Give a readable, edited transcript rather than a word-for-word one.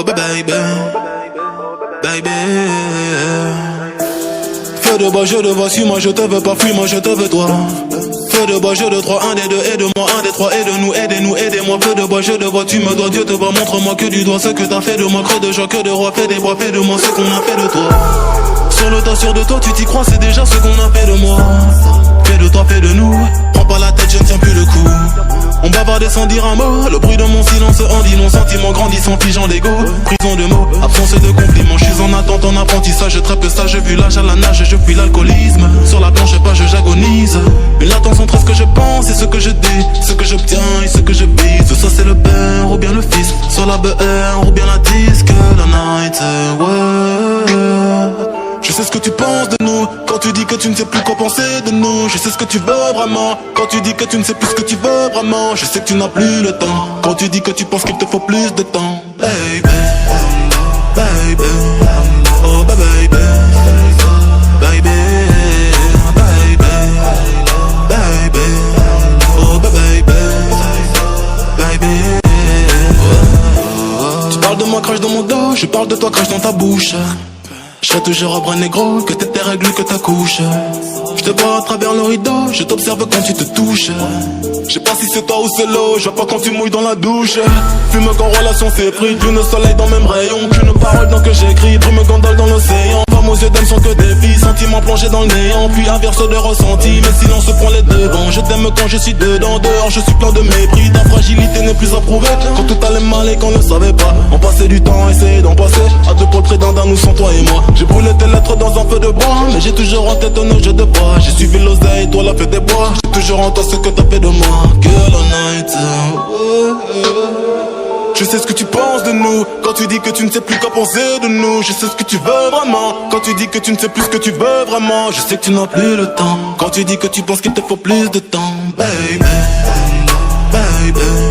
Oh baby, baby. Feu de bois, je te vois, suis-moi, je te veux pas, fuis-moi, je te veux toi. Feu de bois, jeu de trois, un des deux, aide-moi, un des trois, aide-nous, aidez-nous, aidez-moi. Feu de bois, je te vois, tu me dois, Dieu te voit, montre-moi que du doigt ce que t'as fait de moi, creux de joie, que de roi, fais des bois, fais de moi ce qu'on a fait de toi. Sur le tas, sûr de toi, tu t'y crois, c'est déjà ce qu'on a fait de moi. Fais de toi, fais de nous, prends pas la tête, je ne tiens plus le coup. On bavardait sans dire un mot, le bruit de mon silence en dit non, sentiment grandissant, figeant d'ego. Prison de mots, absence de compliments, je suis en attente, en apprentissage, je trappe ça, je vu l'âge à la nage, je fuis l'alcoolisme. Sur la planche pas, j'agonise. Une latence entre ce que je pense et ce que je dis, ce que j'obtiens et ce que je vise. Ça c'est le père ou bien le fils, sur la BR ou bien la disque, la night, ouais. Je sais ce que tu penses de nous, quand tu dis que tu ne sais plus quoi penser de nous. Je sais ce que tu veux vraiment, quand tu dis que tu ne sais plus ce que tu veux vraiment. Je sais que tu n'as plus le temps, quand tu dis que tu penses qu'il te faut plus de temps. Baby, baby, oh baby, baby, baby, baby, oh baby, baby. Tu parles de moi, crache dans mon dos, je parle de toi, crache dans ta bouche. Je serai toujours un bras négro, que t'es tes règles, que ta couche. Je te vois à travers le rideau, je t'observe quand tu te touches. Je sais pas si c'est toi ou c'est l'eau, je vois pas quand tu mouilles dans la douche. Fume quand relation s'est pris, lune soleil dans même rayon. Qu'une parole dans que j'écris, brume gondole dans l'océan. Femmes aux yeux d'âme sont que des filles, sentiments plongés dans le néant. Puis inverse de ressenti, mais silence se prend les devants. Je t'aime quand je suis dedans, dehors je suis plein de mépris. Ta fragilité n'est plus à prouver, quand tout allait mal et qu'on ne savait pas. On passait du temps à essayer d'en passer, à deux pour le d'un nous sans toi et moi. J'ai brûlé tes lettres dans un feu de bois, mais j'ai toujours en tête un jeu de bois. J'ai suivi l'oseille, toi la fête des bois. J'ai toujours en toi ce que t'as fait de moi. Girl all night, je sais ce que tu penses de nous, quand tu dis que tu ne sais plus quoi penser de nous. Je sais ce que tu veux vraiment, quand tu dis que tu ne sais plus ce que tu veux vraiment. Je sais que tu n'as plus le temps, quand tu dis que tu penses qu'il te faut plus de temps. Baby, baby.